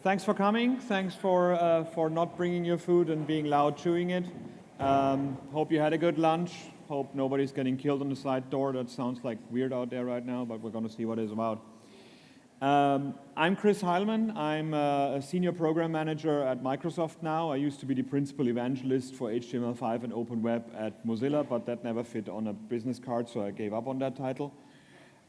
Thanks for coming. Thanks for not bringing your food and being loud chewing it. Hope you had a good lunch. Hope nobody's getting killed on the side door. That sounds like weird out there right now, but we're going to see what it's about. I'm Chris Heilmann. I'm a senior program manager at Microsoft now. I used to be the principal evangelist for HTML5 and Open Web at Mozilla, but that never fit on a business card, so I gave up on that title.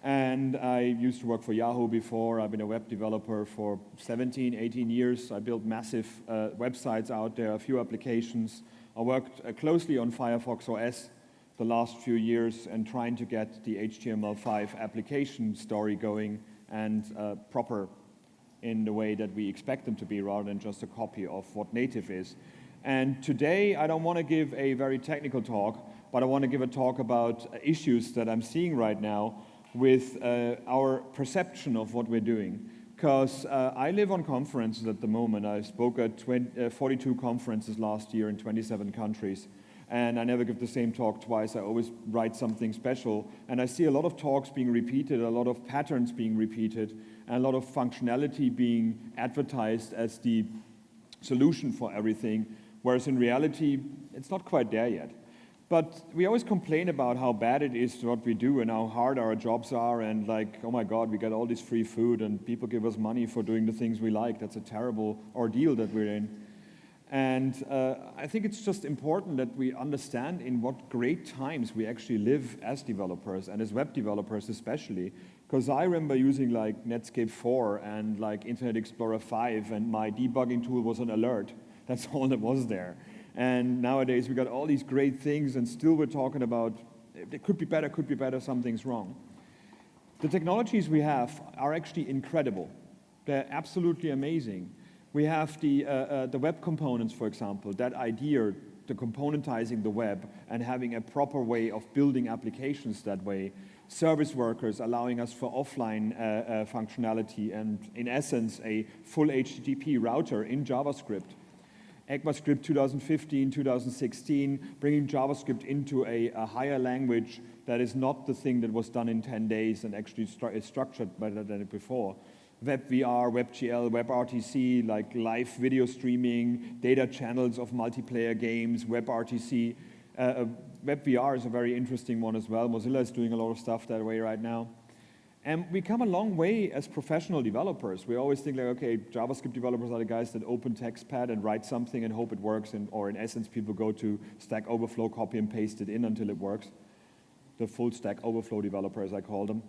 And I used to work for Yahoo before. I've been a web developer for 17, 18 years. I built massive websites out there, a few applications. I worked closely on Firefox OS the last few years and trying to get the HTML5 application story going and proper in the way that we expect them to be rather than just a copy of what native is. And today I don't want to give a very technical talk, but I want to give a talk about issues that I'm seeing right now with our perception of what we're doing. Because I live on conferences at the moment. I spoke at 42 conferences last year in 27 countries. And I never give the same talk twice. I always write something special. And I see a lot of talks being repeated, a lot of patterns being repeated, and a lot of functionality being advertised as the solution for everything, whereas in reality, it's not quite there yet. But we always complain about how bad it is to what we do and how hard our jobs are and like, oh my God, we get all this free food and people give us money for doing the things we like. That's a terrible ordeal that we're in. And I think it's just important that we understand in what great times we actually live as developers and as web developers especially. Because I remember using like Netscape 4 and like Internet Explorer 5 and my debugging tool was an alert. That's all that was there. And nowadays we got all these great things and still we're talking about it could be better, something's wrong. The technologies we have are actually incredible. They're absolutely amazing. We have the web components, for example, that idea, the componentizing the web and having a proper way of building applications that way. Service workers allowing us for offline functionality and in essence a full HTTP router in JavaScript. ECMAScript 2015, 2016, bringing JavaScript into a higher language that is not the thing that was done in 10 days and actually is structured better than it before. WebVR, WebGL, WebRTC, like live video streaming, data channels of multiplayer games, WebRTC. WebVR is a very interesting one as well. Mozilla is doing a lot of stuff that way right now. And we come a long way as professional developers. We always think like, okay, JavaScript developers are the guys that open TextPad and write something and hope it works, or in essence, people go to Stack Overflow, copy and paste it in until it works. The full Stack Overflow developer, as I call them.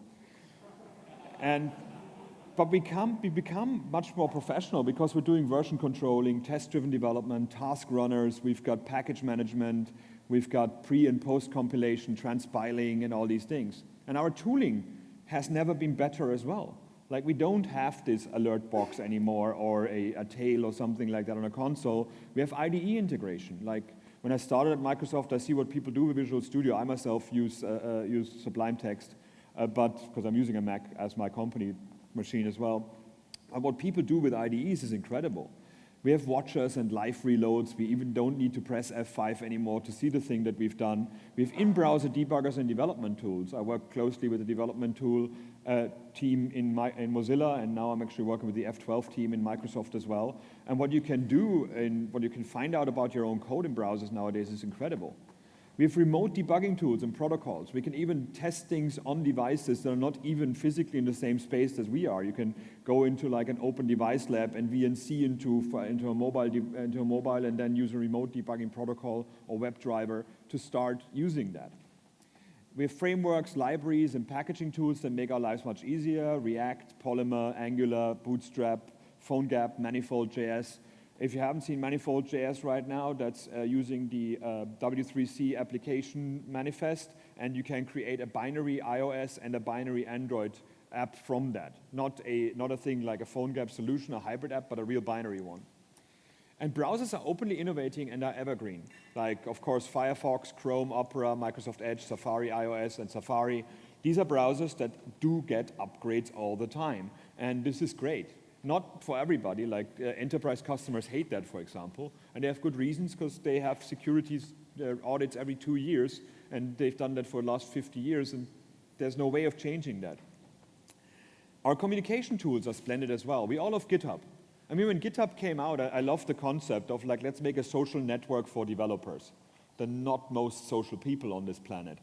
But we become much more professional because we're doing version controlling, test-driven development, task runners, we've got package management, we've got pre- and post-compilation, transpiling, and all these things. And our tooling has never been better as well. Like we don't have this alert box anymore or a tail or something like that on a console. We have IDE integration. Like when I started at Microsoft, I see what people do with Visual Studio. I myself use Sublime Text, but because I'm using a Mac as my company machine as well. And what people do with IDEs is incredible. We have watchers and live reloads. We even don't need to press F5 anymore to see the thing that we've done. We have in-browser debuggers and development tools. I work closely with the development tool team in Mozilla, and now I'm actually working with the F12 team in Microsoft as well. And what you can do and what you can find out about your own code in browsers nowadays is incredible. We have remote debugging tools and protocols. We can even test things on devices that are not even physically in the same space as we are. You can go into like an open device lab and VNC into a mobile and then use a remote debugging protocol or WebDriver to start using that. We have frameworks, libraries, and packaging tools that make our lives much easier. React, Polymer, Angular, Bootstrap, PhoneGap, Manifold.js. If you haven't seen Manifold.js right now, that's using the W3C application manifest, and you can create a binary iOS and a binary Android app from that. Not a thing like a PhoneGap solution, a hybrid app, but a real binary one. And browsers are openly innovating and are evergreen. Like, of course, Firefox, Chrome, Opera, Microsoft Edge, Safari iOS, and Safari. These are browsers that do get upgrades all the time, and this is great. Not for everybody, like enterprise customers hate that, for example, and they have good reasons because they have security audits every 2 years, and they've done that for the last 50 years, and there's no way of changing that. Our communication tools are splendid as well. We all have GitHub, I mean, when GitHub came out, I loved the concept of like, let's make a social network for developers. They're not most social people on this planet.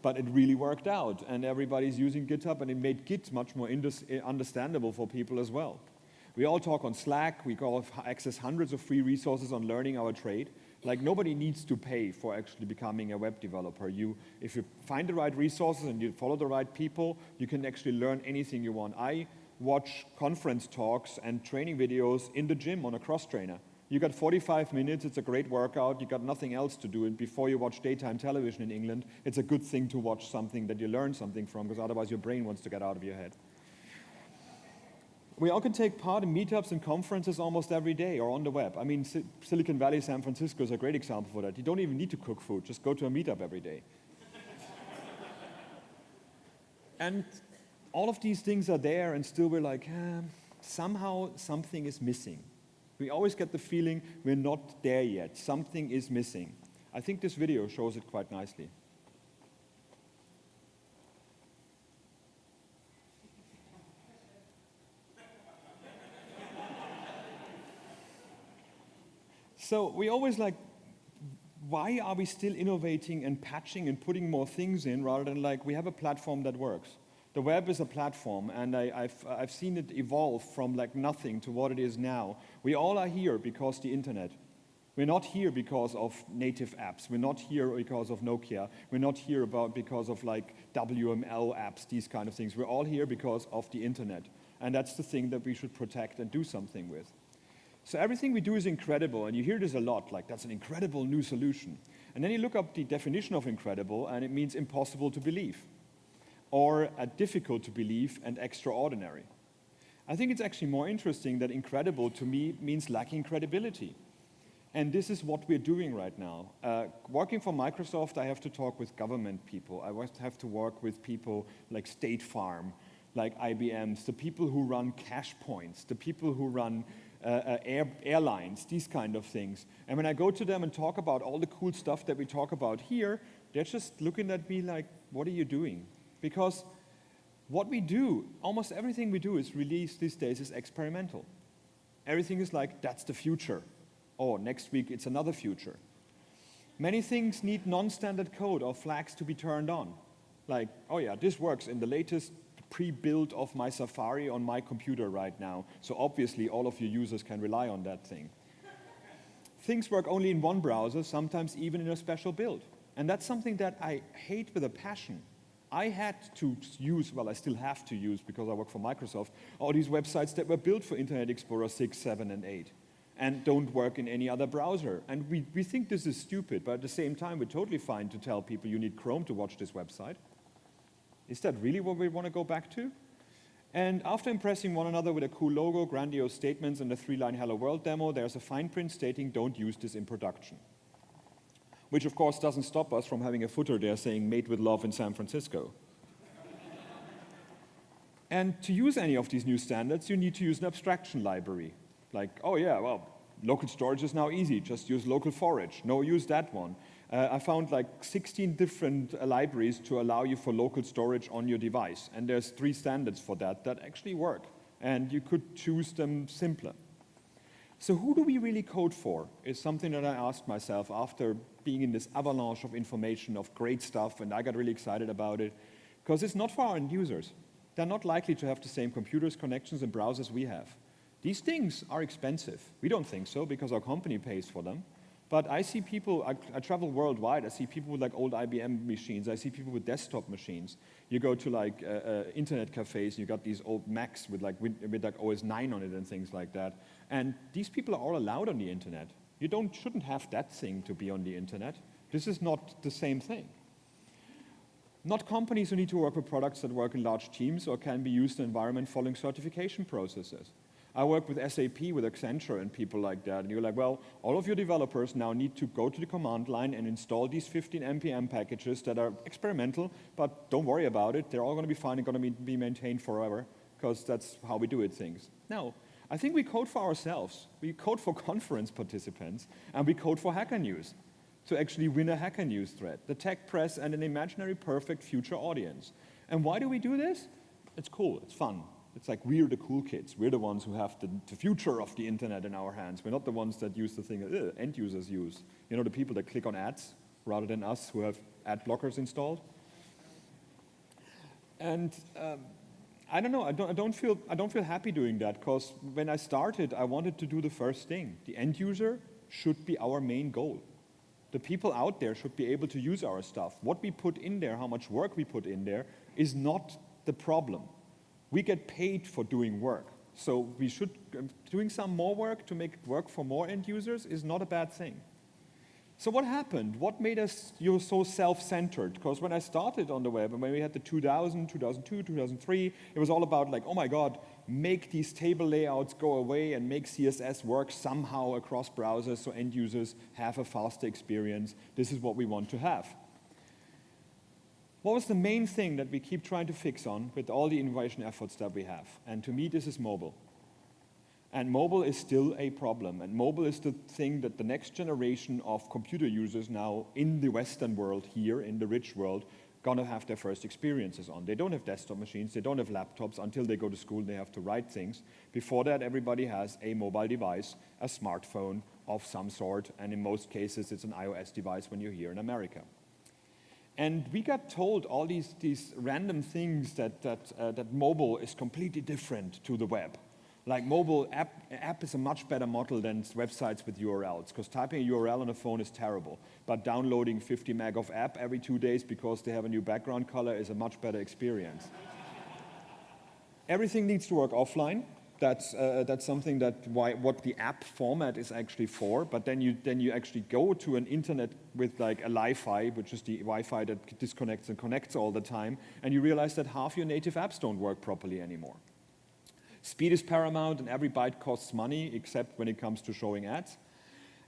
But it really worked out, and everybody's using GitHub, and it made Git much more understandable for people as well. We all talk on Slack, we all access hundreds of free resources on learning our trade. Like, nobody needs to pay for actually becoming a web developer. If you find the right resources and you follow the right people, you can actually learn anything you want. I watch conference talks and training videos in the gym on a cross-trainer. You got 45 minutes, it's a great workout, you got nothing else to do, and before you watch daytime television in England, it's a good thing to watch something that you learn something from, because otherwise your brain wants to get out of your head. We all can take part in meetups and conferences almost every day or on the web. I mean, Silicon Valley, San Francisco is a great example for that. You don't even need to cook food, just go to a meetup every day. And all of these things are there, and still we're like, somehow something is missing. We always get the feeling we're not there yet. Something is missing. I think this video shows it quite nicely. So we always like, why are we still innovating and patching and putting more things in rather than like, we have a platform that works? The web is a platform, and I've seen it evolve from like nothing to what it is now. We all are here because the internet. We're not here because of native apps. We're not here because of Nokia. We're not here because of like WML apps, these kind of things. We're all here because of the internet. And that's the thing that we should protect and do something with. So everything we do is incredible, and you hear this a lot, like that's an incredible new solution. And then you look up the definition of incredible, and it means impossible to believe, or difficult to believe and extraordinary. I think it's actually more interesting that incredible to me means lacking credibility. And this is what we're doing right now. Working for Microsoft, I have to talk with government people. I have to work with people like State Farm, like IBM's, the people who run cash points, the people who run airlines, these kind of things. And when I go to them and talk about all the cool stuff that we talk about here, they're just looking at me like, what are you doing? Because what we do, almost everything we do is released these days is experimental. Everything is like, that's the future. Or next week it's another future. Many things need non-standard code or flags to be turned on. Like, oh yeah, this works in the latest pre-built of my Safari on my computer right now. So obviously all of your users can rely on that thing. Things work only in one browser, sometimes even in a special build. And that's something that I hate with a passion. I had to use, well, I still have to use because I work for Microsoft, all these websites that were built for Internet Explorer 6, 7, and 8 and don't work in any other browser. And we think this is stupid, but at the same time, we're totally fine to tell people you need Chrome to watch this website. Is that really what we want to go back to? And after impressing one another with a cool logo, grandiose statements, and a 3-line Hello World demo, there's a fine print stating, don't use this in production. Which, of course, doesn't stop us from having a footer there saying, made with love in San Francisco. And to use any of these new standards, you need to use an abstraction library. Like, oh yeah, well, local storage is now easy. Just use local forage. No, use that one. I found like 16 different libraries to allow you for local storage on your device. And there's 3 standards for that actually work. And you could choose them simpler. So who do we really code for is something that I asked myself after being in this avalanche of information, of great stuff, and I got really excited about it. Because it's not for our end users. They're not likely to have the same computers, connections, and browsers we have. These things are expensive. We don't think so because our company pays for them. But I see people, I travel worldwide, I see people with like old IBM machines, I see people with desktop machines. You go to like internet cafes, you got these old Macs with like OS 9 on it and things like that. And these people are all allowed on the internet. You shouldn't have that thing to be on the internet. This is not the same thing. Not companies who need to work with products that work in large teams or can be used in an environment following certification processes. I work with SAP, with Accenture, and people like that. And you're like, well, all of your developers now need to go to the command line and install these 15 NPM packages that are experimental, but don't worry about it. They're all going to be fine and going to be maintained forever, because that's how we do it things. No, I think we code for ourselves. We code for conference participants, and we code for Hacker News to actually win a Hacker News thread, the tech press, and an imaginary perfect future audience. And why do we do this? It's cool. It's fun. It's like we're the cool kids. We're the ones who have the future of the internet in our hands. We're not the ones that use the thing that end users use. You know, the people that click on ads rather than us who have ad blockers installed. And I don't know. I don't feel happy doing that, because when I started, I wanted to do the first thing. The end user should be our main goal. The people out there should be able to use our stuff. What we put in there, how much work we put in there, is not the problem. We get paid for doing work. So we should, doing some more work to make it work for more end users is not a bad thing. So what happened? What made us so self-centered? Because when I started on the web, and when we had the 2000, 2002, 2003, it was all about like, oh my God, make these table layouts go away and make CSS work somehow across browsers so end users have a faster experience. This is what we want to have. What was the main thing that we keep trying to fix on with all the innovation efforts that we have? And to me, this is mobile. And mobile is still a problem. And mobile is the thing that the next generation of computer users now in the Western world here, in the rich world, gonna have their first experiences on. They don't have desktop machines, they don't have laptops until they go to school and they have to write things. Before that, everybody has a mobile device, a smartphone of some sort, and in most cases, it's an iOS device when you're here in America. And we got told all these random things that mobile is completely different to the web. Like mobile app is a much better model than websites with URLs, because typing a URL on a phone is terrible. But downloading 50 meg of app every 2 days because they have a new background color is a much better experience. Everything needs to work offline. That's something what the app format is actually for. But then you actually go to an internet with like a Li-Fi, which is the Wi-Fi that disconnects and connects all the time, and you realize that half your native apps don't work properly anymore. Speed is paramount, and every byte costs money, except when it comes to showing ads.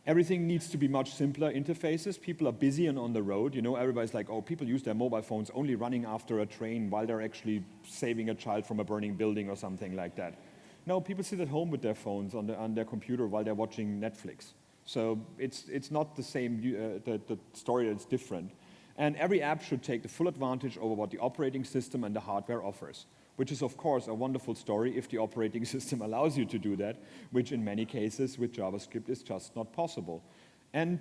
Everything needs to be much simpler interfaces. People are busy and on the road. You know, everybody's like, oh, people use their mobile phones only running after a train while they're actually saving a child from a burning building or something like that. No, people sit at home with their phones on their computer while they're watching Netflix. So it's not the same, the story that's different. And every app should take the full advantage over what the operating system and the hardware offers, which is, of course, a wonderful story if the operating system allows you to do that, which in many cases with JavaScript is just not possible. And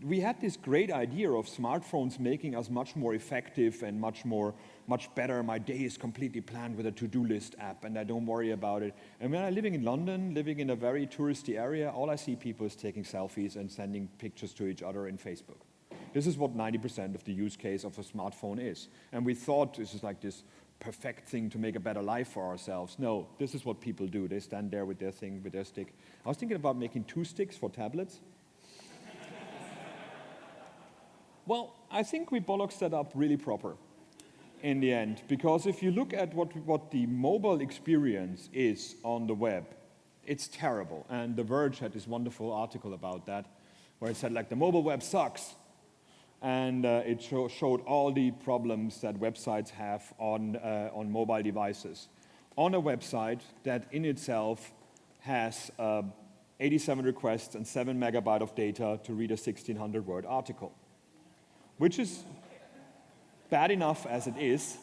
we had this great idea of smartphones making us much more effective and much better. My day is completely planned with a to-do list app, and I don't worry about it. And when I'm living in London, living in a very touristy area, all I see people is taking selfies and sending pictures to each other in Facebook. This is what 90% of the use case of a smartphone is. And we thought this is like this perfect thing to make a better life for ourselves. No, this is what people do. They stand there with their thing, with their stick. I was thinking about making 2 sticks for tablets. Well, I think we bollocks that up really proper in the end, because if you look at what the mobile experience is on the web, it's terrible. And The Verge had this wonderful article about that, where it said, like, the mobile web sucks. And it showed all the problems that websites have on mobile devices. On a website that in itself has 87 requests and 7 megabytes of data to read a 1,600-word article, which is bad enough as it is.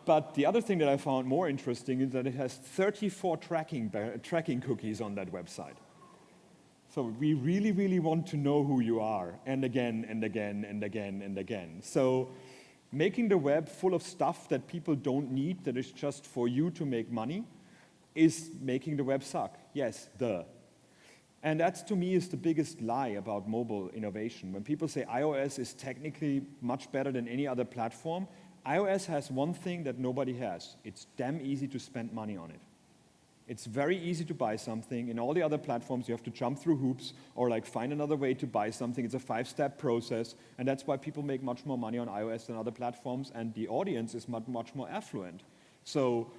But the other thing that I found more interesting is that it has 34 tracking cookies on that website. So we really, really want to know who you are, and again, and again, and again, and again. So making the web full of stuff that people don't need, that is just for you to make money, is making the web suck. Yes, duh. And that, to me, is the biggest lie about mobile innovation. When people say iOS is technically much better than any other platform, iOS has one thing that nobody has. It's damn easy to spend money on it. It's very easy to buy something. In all the other platforms, you have to jump through hoops or like find another way to buy something. It's a 5-step process, and that's why people make much more money on iOS than other platforms, and the audience is much more affluent. So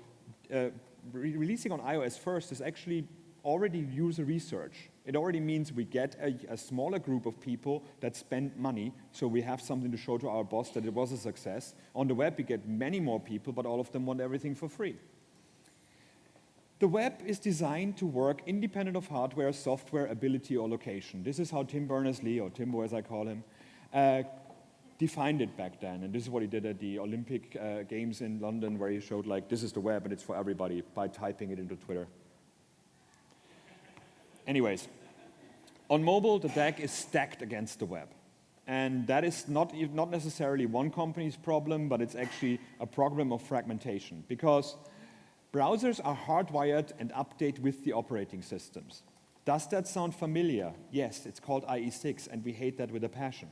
releasing on iOS first is actually already user research. It already means we get a smaller group of people that spend money, so we have something to show to our boss that it was a success. On the web, we get many more people, but all of them want everything for free. The web is designed to work independent of hardware, software, ability, or location. This is how Tim Berners-Lee, or Timbo as I call him, defined it back then. And this is what he did at the Olympic Games in London, where he showed like, this is the web and it's for everybody by typing it into Twitter. Anyways, on mobile, the deck is stacked against the web. And that is not necessarily one company's problem, but it's actually a problem of fragmentation, because browsers are hardwired and update with the operating systems. Does that sound familiar? Yes, it's called IE6, and we hate that with a passion.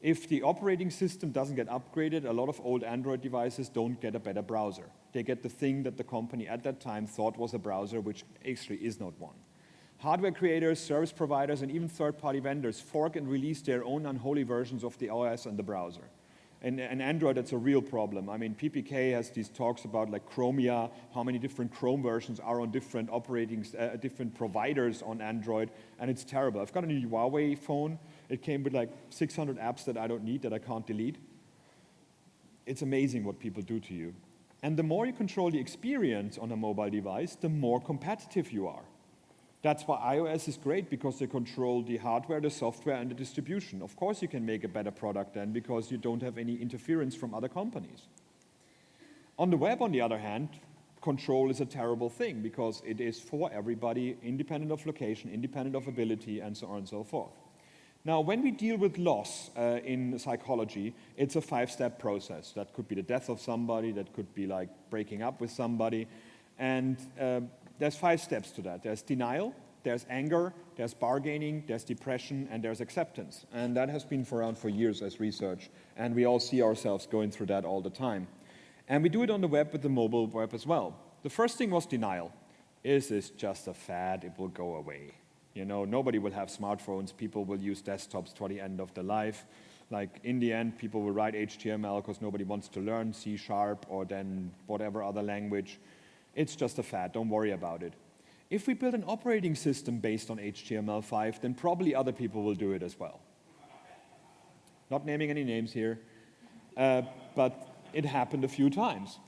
If the operating system doesn't get upgraded, a lot of old Android devices don't get a better browser. They get the thing that the company at that time thought was a browser, which actually is not one. Hardware creators, service providers, and even third-party vendors fork and release their own unholy versions of the OS and the browser. And Android, that's a real problem. I mean, PPK has these talks about like Chromia, how many different Chrome versions are on different different providers on Android, and it's terrible. I've got a new Huawei phone. It came with like 600 apps that I don't need, that I can't delete. It's amazing what people do to you. And the more you control the experience on a mobile device, the more competitive you are. That's why iOS is great, because they control the hardware, the software, and the distribution. Of course you can make a better product then, because you don't have any interference from other companies. On the web, on the other hand, control is a terrible thing, because it is for everybody, independent of location, independent of ability, and so on and so forth. Now, when we deal with loss in psychology, it's a 5-step process. That could be the death of somebody, that could be like breaking up with somebody, and there's 5 steps to that. There's denial, there's anger, there's bargaining, there's depression, and there's acceptance. And that has been around for years as research, and we all see ourselves going through that all the time. And we do it on the web with the mobile web as well. The first thing was denial. Is this just a fad? It will go away. You know, nobody will have smartphones. People will use desktops to the end of their life. Like, in the end, people will write HTML because nobody wants to learn C# or then whatever other language. It's just a fad, don't worry about it. If we build an operating system based on HTML5, then probably other people will do it as well. Not naming any names here, but it happened a few times.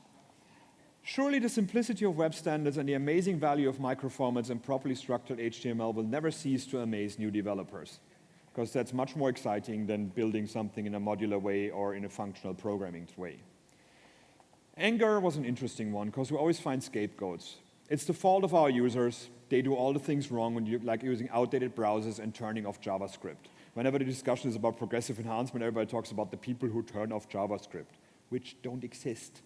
Surely the simplicity of web standards and the amazing value of microformats and properly structured HTML will never cease to amaze new developers, because that's much more exciting than building something in a modular way or in a functional programming way. Anger was an interesting one, because we always find scapegoats. It's the fault of our users. They do all the things wrong, when you like using outdated browsers and turning off JavaScript. Whenever the discussion is about progressive enhancement, everybody talks about the people who turn off JavaScript, which don't exist.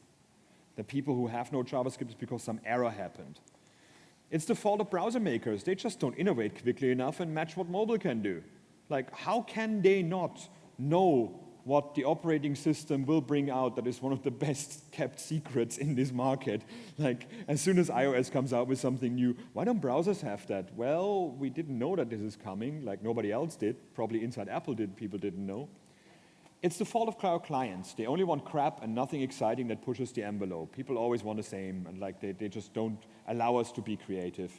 The people who have no JavaScript is because some error happened. It's the fault of browser makers. They just don't innovate quickly enough and match what mobile can do. Like, how can they not know what the operating system will bring out that is one of the best kept secrets in this market? Like, as soon as iOS comes out with something new, why don't browsers have that? Well, we didn't know that this is coming, like nobody else did. Probably inside Apple people didn't know. It's the fault of our clients. They only want crap and nothing exciting that pushes the envelope. People always want the same, and like they just don't allow us to be creative.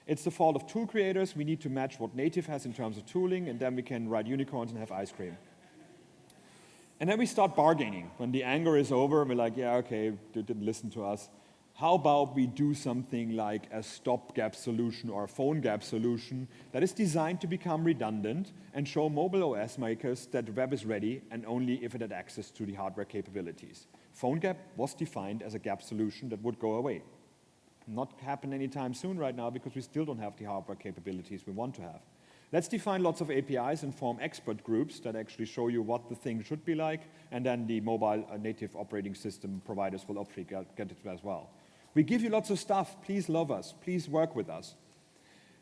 It's the fault of tool creators. We need to match what native has in terms of tooling, and then we can ride unicorns and have ice cream. And then we start bargaining. When the anger is over, we're like, yeah, okay, they didn't listen to us. How about we do something like a stopgap solution or a phone gap solution that is designed to become redundant and show mobile OS makers that the web is ready, and only if it had access to the hardware capabilities. Phone gap was defined as a gap solution that would go away. Not happen anytime soon right now, because we still don't have the hardware capabilities we want to have. Let's define lots of APIs and form expert groups that actually show you what the thing should be like, and then the mobile native operating system providers will hopefully get it as well. We give you lots of stuff. Please love us. Please work with us.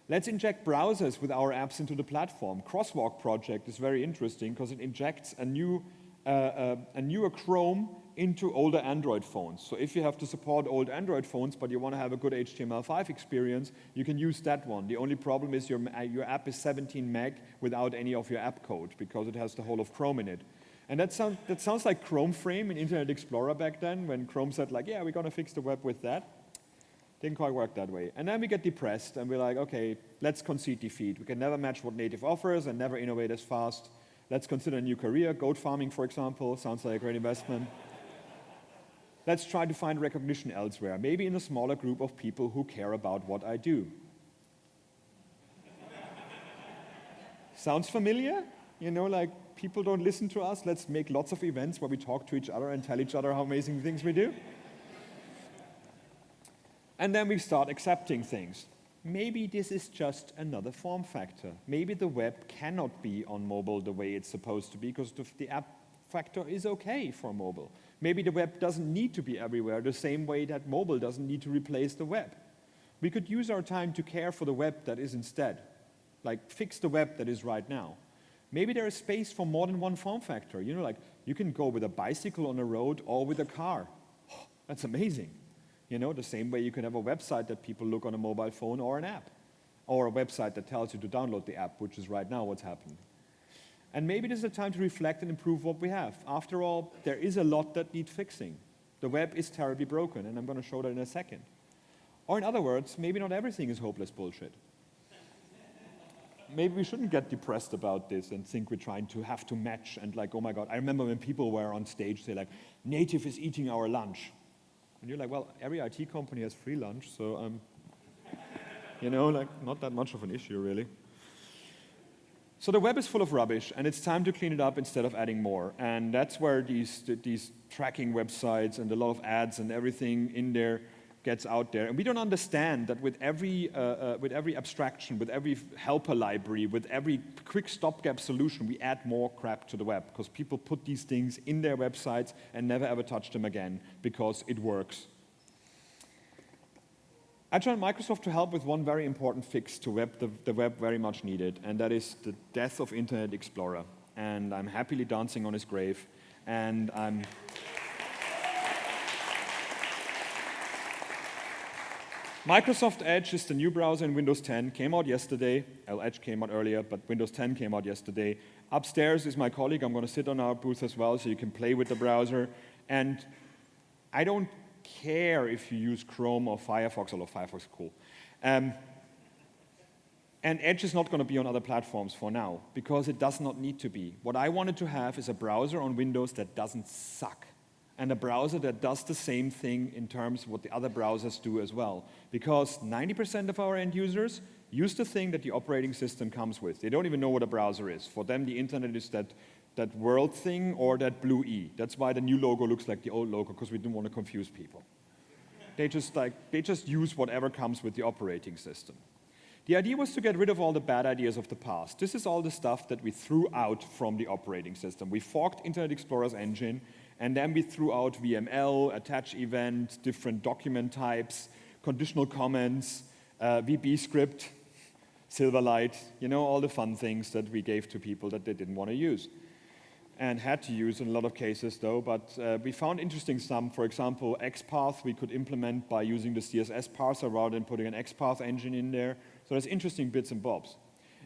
Let's inject browsers with our apps into the platform. Crosswalk project is very interesting because it injects a newer Chrome into older Android phones. So if you have to support old Android phones, but you want to have a good HTML5 experience, you can use that one. The only problem is your app is 17 meg without any of your app code, because it has the whole of Chrome in it. And that sounds like Chrome Frame in Internet Explorer back then, when Chrome said like, yeah, we're going to fix the web with that. Didn't quite work that way. And then we get depressed, and we're like, okay, let's concede defeat. We can never match what native offers and never innovate as fast. Let's consider a new career. Goat farming, for example, sounds like a great investment. Let's try to find recognition elsewhere, maybe in a smaller group of people who care about what I do. Sounds familiar? You know, like, people don't listen to us. Let's make lots of events where we talk to each other and tell each other how amazing things we do. And then we start accepting things. Maybe this is just another form factor. Maybe the web cannot be on mobile the way it's supposed to be because the app factor is okay for mobile. Maybe the web doesn't need to be everywhere the same way that mobile doesn't need to replace the web. We could use our time to care for the web that is instead, like fix the web that is right now. Maybe there is space for more than one form factor. You know, like you can go with a bicycle on a road or with a car. Oh, that's amazing. You know, the same way you can have a website that people look on a mobile phone or an app, or a website that tells you to download the app, which is right now what's happening. And maybe this is a time to reflect and improve what we have. After all, there is a lot that needs fixing. The web is terribly broken, and I'm going to show that in a second. Or in other words, maybe not everything is hopeless bullshit. Maybe we shouldn't get depressed about this and think we're trying to have to match and like, oh my God. I remember when people were on stage, say like, native is eating our lunch. And you're like, well, every IT company has free lunch, so, you know, like, not that much of an issue, really. So the web is full of rubbish, and it's time to clean it up instead of adding more. And that's where these tracking websites and a lot of ads and everything in there gets out there. And we don't understand that with every abstraction, with every helper library, with every quick stopgap solution, we add more crap to the web because people put these things in their websites and never ever touch them again because it works. I joined Microsoft to help with one very important fix to the web very much needed, and that is the death of Internet Explorer. And I'm happily dancing on his grave, and Microsoft Edge is the new browser in Windows 10, came out yesterday. Well, Edge came out earlier, but Windows 10 came out yesterday. Upstairs is my colleague. I'm going to sit on our booth as well, so you can play with the browser. And I don't care if you use Chrome or Firefox, although Firefox is cool. And Edge is not going to be on other platforms for now, because it does not need to be. What I wanted to have is a browser on Windows that doesn't suck, and a browser that does the same thing in terms of what the other browsers do as well. Because 90% of our end users use the thing that the operating system comes with. They don't even know what a browser is. For them, the internet is that world thing or that blue E. That's why the new logo looks like the old logo, because we didn't want to confuse people. They just use whatever comes with the operating system. The idea was to get rid of all the bad ideas of the past. This is all the stuff that we threw out from the operating system. We forked Internet Explorer's engine, and then we threw out VML, attach event, different document types, conditional comments, VB script, Silverlight, you know, all the fun things that we gave to people that they didn't want to use. And had to use in a lot of cases, though, but we found interesting some. For example, XPath we could implement by using the CSS parser rather than putting an XPath engine in there. So there's interesting bits and bobs.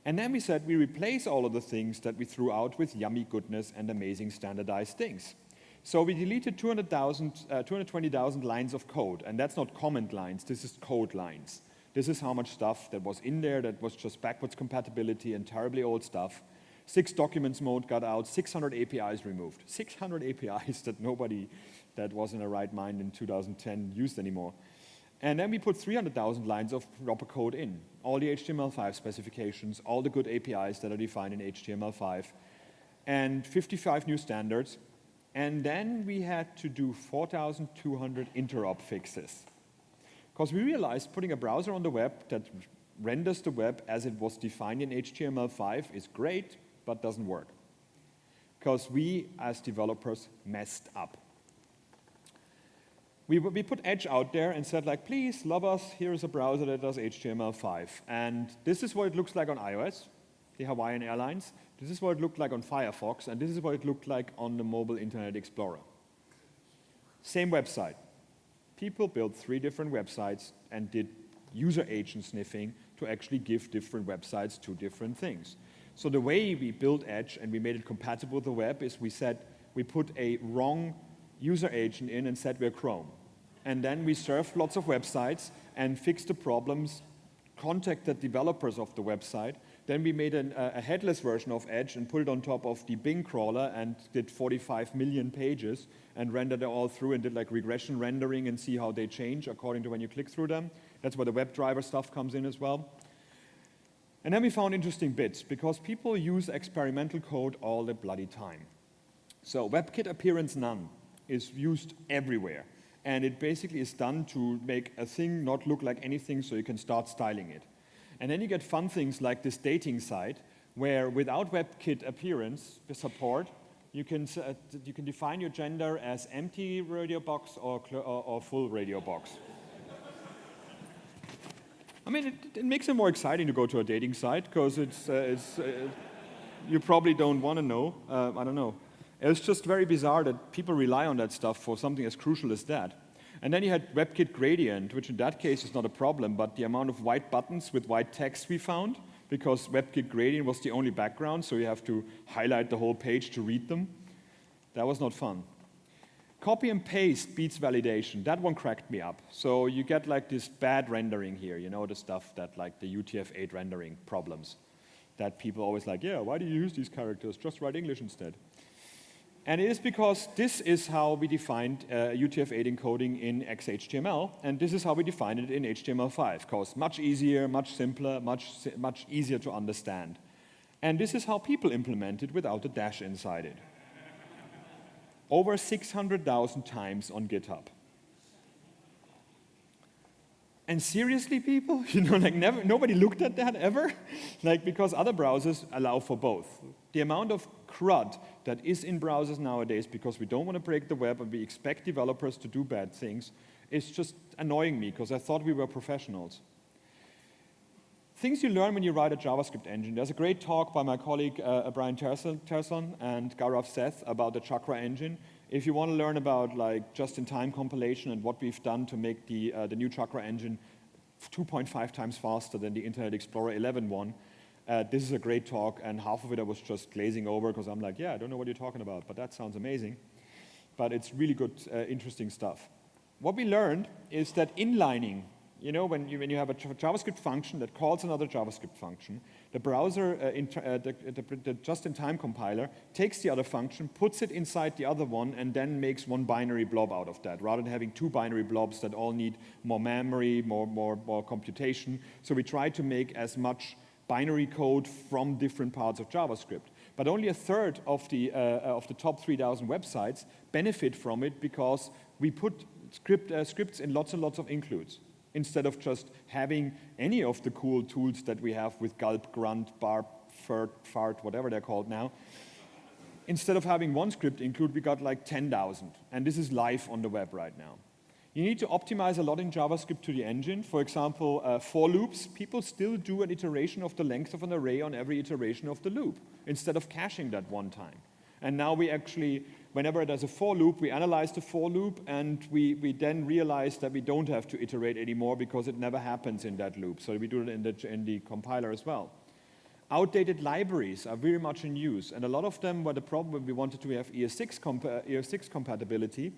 And then we said we replace all of the things that we threw out with yummy goodness and amazing standardized things. So we deleted 220,000 lines of code, and that's not comment lines, this is code lines. This is how much stuff that was in there that was just backwards compatibility and terribly old stuff. 6 documents mode got out, 600 APIs removed. 600 APIs that nobody that was in a right mind in 2010 used anymore. And then we put 300,000 lines of proper code in. All the HTML5 specifications, all the good APIs that are defined in HTML5, and 55 new standards. And then we had to do 4,200 interop fixes. Because we realized putting a browser on the web that renders the web as it was defined in HTML5 is great, but doesn't work. Because we, as developers, messed up. We put Edge out there and said, like, please, love us, here is a browser that does HTML5. And this is what it looks like on iOS, the Hawaiian Airlines. This is what it looked like on Firefox, and this is what it looked like on the mobile Internet Explorer. Same website. People built 3 different websites and did user agent sniffing to actually give different websites 2 different things. So the way we built Edge and we made it compatible with the web is we put a wrong user agent in and said we're Chrome. And then we served lots of websites and fixed the problems, contacted developers of the website. Then we made a headless version of Edge and put it on top of the Bing crawler and did 45 million pages and rendered it all through and did like regression rendering and see how they change according to when you click through them. That's where the WebDriver stuff comes in as well. And then we found interesting bits, because people use experimental code all the bloody time. So WebKit appearance none is used everywhere. And it basically is done to make a thing not look like anything so you can start styling it. And then you get fun things like this dating site, where without WebKit appearance support, you can define your gender as empty radio box or full radio box. I mean, it makes it more exciting to go to a dating site, because you probably don't want to know. I don't know. It's just very bizarre that people rely on that stuff for something as crucial as that. And then you had WebKit gradient, which in that case is not a problem, but the amount of white buttons with white text we found, because WebKit gradient was the only background, so you have to highlight the whole page to read them. That was not fun. Copy and paste beats validation. That one cracked me up. So you get like this bad rendering here, you know, the stuff that like the UTF-8 rendering problems that people always like, yeah, why do you use these characters? Just write English instead. And it is because this is how we defined UTF-8 encoding in XHTML, and this is how we defined it in HTML5, because much easier, much simpler, much easier to understand. And this is how people implement it without a dash inside it. Over 600,000 times on GitHub. And seriously, people, you know, like nobody looked at that ever, like because other browsers allow for both. The amount of crud that is in browsers nowadays, because we don't want to break the web and we expect developers to do bad things, is just annoying me, because I thought we were professionals. Things you learn when you write a JavaScript engine. There's a great talk by my colleague Brian Terson and Gaurav Seth about the Chakra engine. If you want to learn about like just-in-time compilation and what we've done to make the new Chakra engine 2.5 times faster than the Internet Explorer 11 one, this is a great talk, and half of it I was just glazing over because I'm like, yeah, I don't know what you're talking about, but that sounds amazing. But it's really good, interesting stuff. What we learned is that inlining, you know, when you have a JavaScript function that calls another JavaScript function, the browser, the just-in-time compiler, takes the other function, puts it inside the other one, and then makes one binary blob out of that, rather than having two binary blobs that all need more memory, more computation. So we try to make as much binary code from different parts of JavaScript. But only a third of the top 3,000 websites benefit from it, because we put scripts in lots and lots of includes, instead of just having any of the cool tools that we have with gulp, grunt, barp, fart, whatever they're called now. Instead of having one script include, we got like 10,000. And this is live on the web right now. You need to optimize a lot in JavaScript to the engine. For example, for loops, people still do an iteration of the length of an array on every iteration of the loop, instead of caching that one time. And now we actually, whenever there's a for loop, we analyze the for loop, and we then realize that we don't have to iterate anymore, because it never happens in that loop. So we do it in the compiler as well. Outdated libraries are very much in use, and a lot of them were the problem when we wanted to have ES6 compatibility.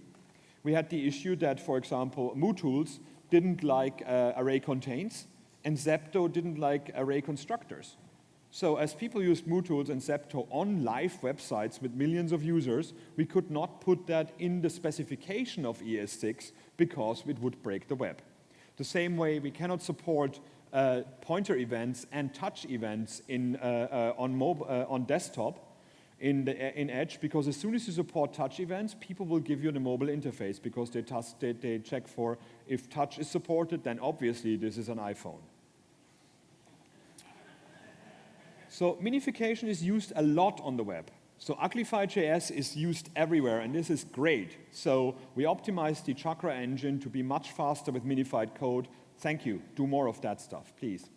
We had the issue that, for example, MooTools didn't like array contains, and Zepto didn't like array constructors. So as people used MooTools and Zepto on live websites with millions of users, we could not put that in the specification of ES6, because it would break the web. The same way we cannot support pointer events and touch events on desktop in Edge, because as soon as you support touch events, people will give you the mobile interface, because they check for if touch is supported, then obviously this is an iPhone. So minification is used a lot on the web. So Uglify.js is used everywhere, and this is great. So we optimized the Chakra engine to be much faster with minified code. Thank you. Do more of that stuff, please.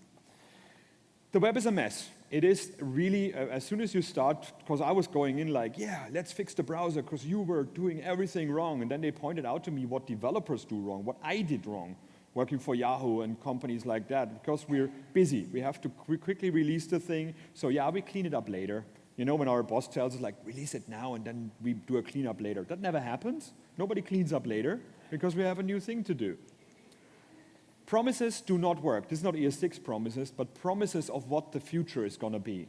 The web is a mess. It is really, as soon as you start, because I was going in like, yeah, let's fix the browser, because you were doing everything wrong. And then they pointed out to me what developers do wrong, what I did wrong, working for Yahoo and companies like that, because we're busy. We have to quickly release the thing. So yeah, we clean it up later. You know, when our boss tells us, like, release it now, and then we do a cleanup later. That never happens. Nobody cleans up later, because we have a new thing to do. Promises do not work. This is not ES6 promises, but promises of what the future is going to be.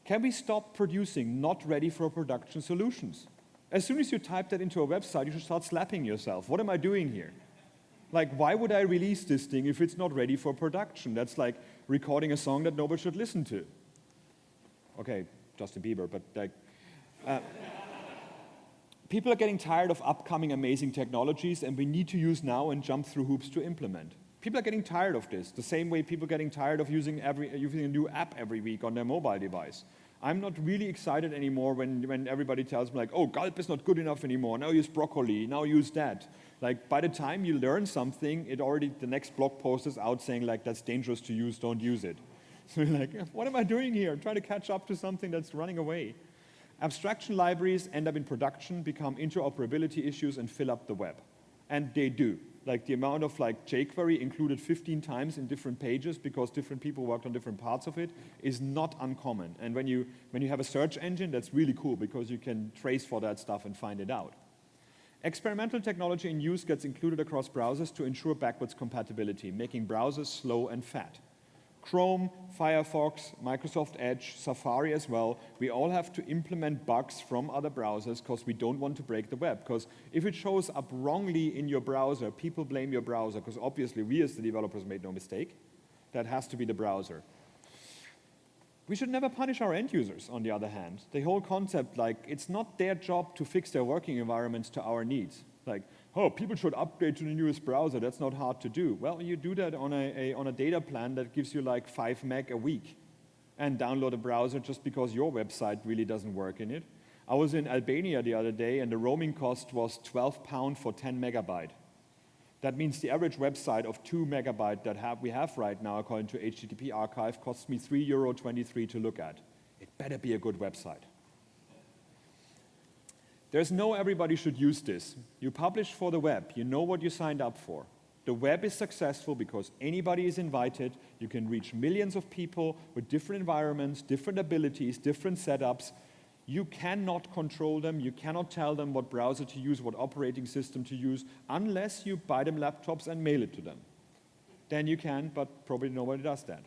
Can we stop producing not ready for production solutions? As soon as you type that into a website, you should start slapping yourself. What am I doing here? Like, why would I release this thing if it's not ready for production? That's like recording a song that nobody should listen to. Okay, Justin Bieber, but like, people are getting tired of upcoming amazing technologies, and we need to use now and jump through hoops to implement. People are getting tired of this, the same way people are getting tired of using a new app every week on their mobile device. I'm not really excited anymore when everybody tells me like, oh, gulp is not good enough anymore, now use broccoli, now use that. Like, by the time you learn something, the next blog post is out saying like, that's dangerous to use, don't use it. So you're like, what am I doing here? I'm trying to catch up to something that's running away. Abstraction libraries end up in production, become interoperability issues, and fill up the web. And they do. Like, the amount of like jQuery included 15 times in different pages because different people worked on different parts of it is not uncommon. And when you have a search engine, that's really cool because you can trace for that stuff and find it out. Experimental technology in use gets included across browsers to ensure backwards compatibility, making browsers slow and fat. Chrome, Firefox, Microsoft Edge, Safari as well, we all have to implement bugs from other browsers because we don't want to break the web. Because if it shows up wrongly in your browser, people blame your browser because obviously we as the developers made no mistake. That has to be the browser. We should never punish our end users, on the other hand. The whole concept, like, it's not their job to fix their working environments to our needs. Like, oh, people should upgrade to the newest browser. That's not hard to do. Well, you do that on a data plan that gives you like 5 meg a week and download a browser just because your website really doesn't work in it. I was in Albania the other day, and the roaming cost was £12 for 10 megabyte. That means the average website of 2 megabyte that we have right now, according to HTTP Archive, costs me €3.23 to look at. It better be a good website. There's no everybody should use this. You publish for the web. You know what you signed up for. The web is successful because anybody is invited. You can reach millions of people with different environments, different abilities, different setups. You cannot control them. You cannot tell them what browser to use, what operating system to use, unless you buy them laptops and mail it to them. Then you can, but probably nobody does that.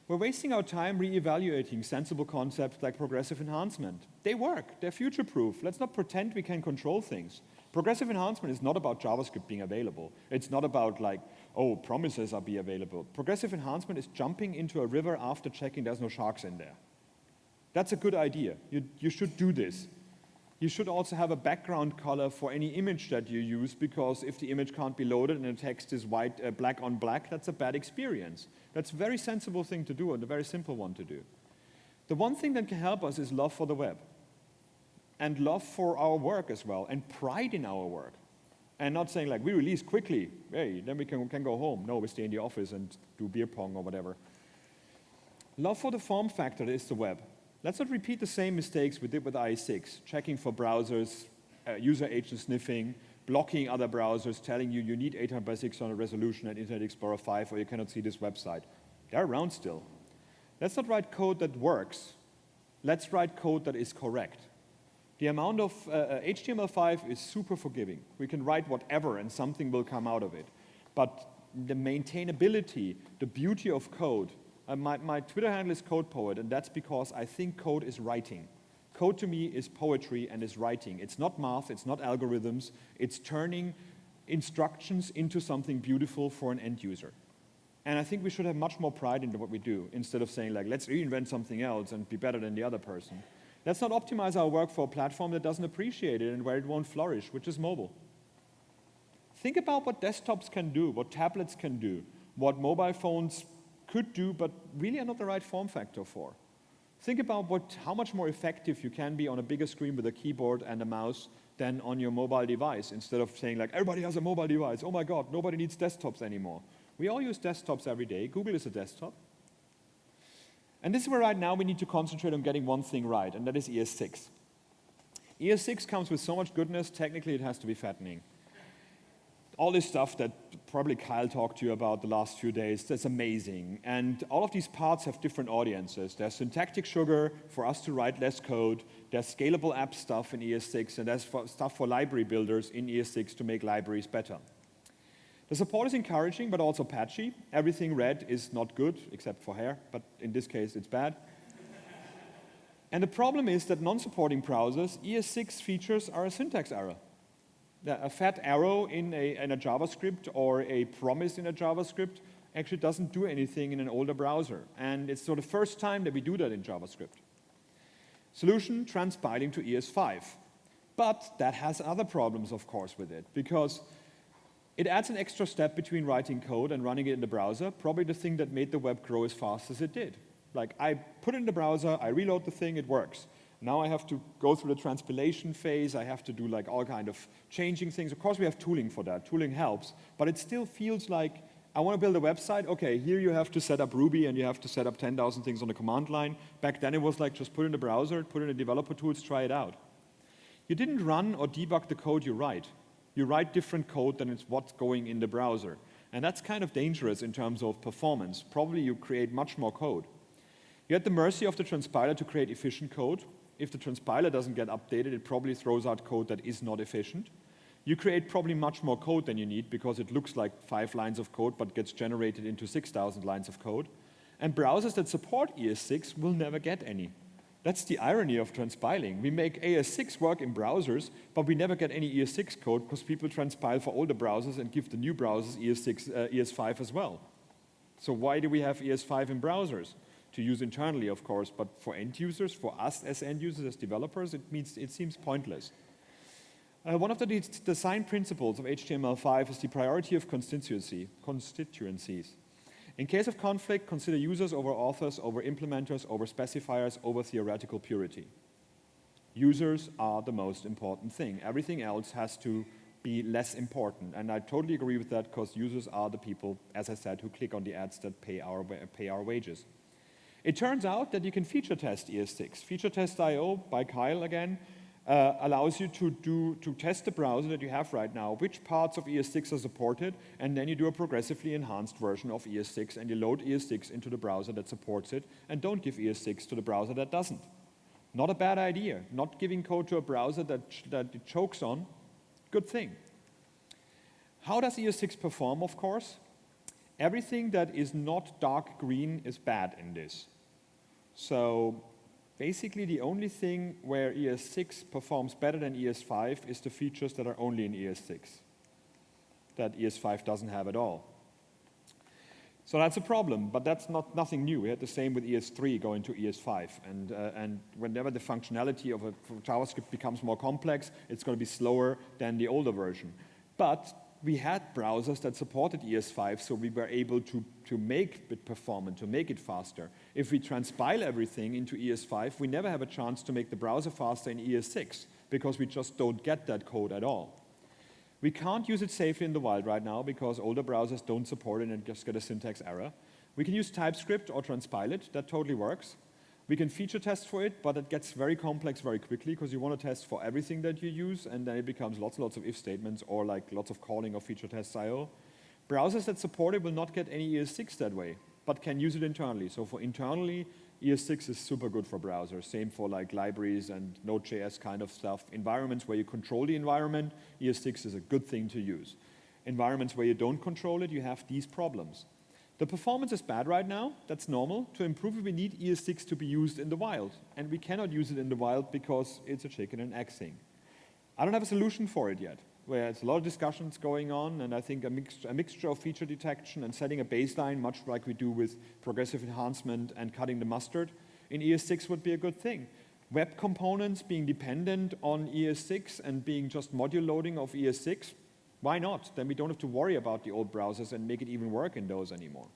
We're wasting our time re-evaluating sensible concepts like progressive enhancement. They work. They're future-proof. Let's not pretend we can control things. Progressive enhancement is not about JavaScript being available. It's not about like, oh, promises are be available. Progressive enhancement is jumping into a river after checking there's no sharks in there. That's a good idea. You should do this. You should also have a background color for any image that you use, because if the image can't be loaded and the text is white, black on black, that's a bad experience. That's a very sensible thing to do and a very simple one to do. The one thing that can help us is love for the web and love for our work as well, and pride in our work. And not saying like, we release quickly, hey, then we can go home. No, we stay in the office and do beer pong or whatever. Love for the form factor that is the web. Let's not repeat the same mistakes we did with IE6, checking for browsers, user agent sniffing, blocking other browsers, telling you need 800 by 600 resolution and Internet Explorer 5 or you cannot see this website. They're around still. Let's not write code that works. Let's write code that is correct. The amount of HTML5 is super forgiving. We can write whatever and something will come out of it. But the maintainability, the beauty of code, my Twitter handle is CodePoet, and that's because I think code is writing. Code to me is poetry and is writing. It's not math, it's not algorithms, it's turning instructions into something beautiful for an end user. And I think we should have much more pride in what we do, instead of saying like, let's reinvent something else and be better than the other person. Let's not optimize our work for a platform that doesn't appreciate it and where it won't flourish, which is mobile. Think about what desktops can do, what tablets can do, what mobile phones could do, but really are not the right form factor for. Think about how much more effective you can be on a bigger screen with a keyboard and a mouse than on your mobile device, instead of saying like, everybody has a mobile device, oh my God, nobody needs desktops anymore. We all use desktops every day. Google is a desktop. And this is where right now we need to concentrate on getting one thing right, and that is ES6. ES6 comes with so much goodness, technically it has to be fattening. All this stuff that probably Kyle talked to you about the last few days, that's amazing. And all of these parts have different audiences. There's syntactic sugar for us to write less code. There's scalable app stuff in ES6, and there's stuff for library builders in ES6 to make libraries better. The support is encouraging, but also patchy. Everything red is not good, except for hair, but in this case, it's bad. And the problem is that non-supporting browsers, ES6 features are a syntax error. A fat arrow in a JavaScript or a promise in a JavaScript actually doesn't do anything in an older browser. And it's sort of the first time that we do that in JavaScript. Solution, transpiling to ES5. But that has other problems, of course, with it, because it adds an extra step between writing code and running it in the browser, probably the thing that made the web grow as fast as it did. Like, I put it in the browser, I reload the thing, it works. Now I have to go through the transpilation phase, I have to do like all kind of changing things. Of course we have tooling for that, tooling helps, but it still feels like, I want to build a website, okay, here you have to set up Ruby and you have to set up 10,000 things on the command line. Back then it was like, just put it in the browser, put it in the developer tools, try it out. You didn't run or debug the code you write. You write different code than it's what's going in the browser. And that's kind of dangerous in terms of performance. Probably you create much more code. You're at the mercy of the transpiler to create efficient code. If the transpiler doesn't get updated, it probably throws out code that is not efficient. You create probably much more code than you need because it looks like 5 lines of code but gets generated into 6,000 lines of code. And browsers that support ES6 will never get any. That's the irony of transpiling. We make ES6 work in browsers, but we never get any ES6 code because people transpile for older browsers and give the new browsers ES5 as well. So why do we have ES5 in browsers? To use internally, of course, but for end users, for us as end users, as developers, it seems pointless. One of the design principles of HTML5 is the priority of constituencies. In case of conflict, consider users over authors, over implementers, over specifiers, over theoretical purity. Users are the most important thing. Everything else has to be less important. And I totally agree with that because users are the people, as I said, who click on the ads that pay our wages. It turns out that you can feature test ES6. Feature test.io by Kyle again allows you to test the browser that you have right now, which parts of ES6 are supported, and then you do a progressively enhanced version of ES6 and you load ES6 into the browser that supports it and don't give ES6 to the browser that doesn't. Not a bad idea. Not giving code to a browser that it chokes on, good thing. How does ES6 perform, of course? Everything that is not dark green is bad in this. So basically the only thing where ES6 performs better than ES5 is the features that are only in ES6, that ES5 doesn't have at all. So that's a problem, but that's nothing new. We had the same with ES3 going to ES5. And whenever the functionality of JavaScript becomes more complex, it's going to be slower than the older version. But we had browsers that supported ES5, so we were able to make it performant, to make it faster. If we transpile everything into ES5, we never have a chance to make the browser faster in ES6, because we just don't get that code at all. We can't use it safely in the wild right now, because older browsers don't support it and just get a syntax error. We can use TypeScript or transpile it, that totally works. We can feature test for it, but it gets very complex very quickly because you want to test for everything that you use, and then it becomes lots and lots of if statements or like lots of calling of feature tests.io. Browsers that support it will not get any ES6 that way, but can use it internally. So for internally, ES6 is super good for browsers. Same for like libraries and Node.js kind of stuff. Environments where you control the environment, ES6 is a good thing to use. Environments where you don't control it, you have these problems. The performance is bad right now, that's normal. To improve it, we need ES6 to be used in the wild. And we cannot use it in the wild because it's a chicken and egg thing. I don't have a solution for it yet. There's a lot of discussions going on, and I think a mixture of feature detection and setting a baseline, much like we do with progressive enhancement and cutting the mustard, in ES6 would be a good thing. Web components being dependent on ES6 and being just module loading of ES6, why not? Then we don't have to worry about the old browsers and make it even work in those anymore.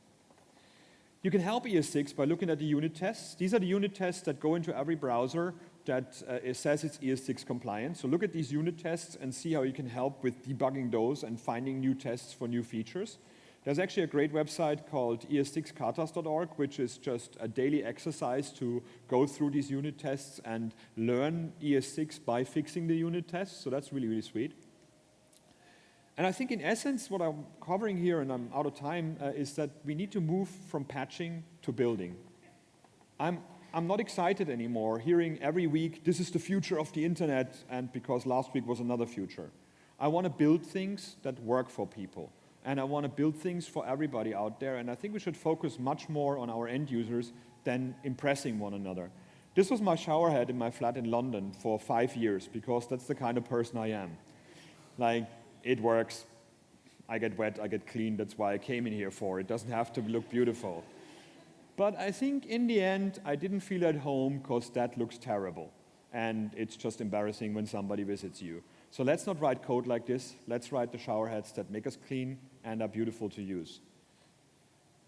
You can help ES6 by looking at the unit tests. These are the unit tests that go into every browser that says it's ES6 compliant. So look at these unit tests and see how you can help with debugging those and finding new tests for new features. There's actually a great website called es6katas.org, which is just a daily exercise to go through these unit tests and learn ES6 by fixing the unit tests. So that's really, really sweet. And I think in essence, what I'm covering here, and I'm out of time, is that we need to move from patching to building. I'm not excited anymore hearing every week, this is the future of the internet, and because last week was another future. I want to build things that work for people. And I want to build things for everybody out there, and I think we should focus much more on our end users than impressing one another. This was my shower head in my flat in London for 5 years, because that's the kind of person I am. Like, it works. I get wet, I get clean, that's why I came in here for. It doesn't have to look beautiful. But I think in the end, I didn't feel at home because that looks terrible. And it's just embarrassing when somebody visits you. So let's not write code like this. Let's write the shower heads that make us clean and are beautiful to use.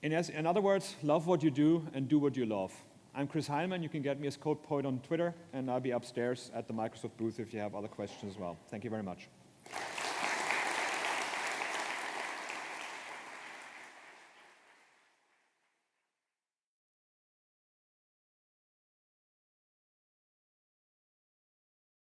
In other words, love what you do and do what you love. I'm Chris Heilmann. You can get me as Code Poet on Twitter, and I'll be upstairs at the Microsoft booth if you have other questions as well. Thank you very much.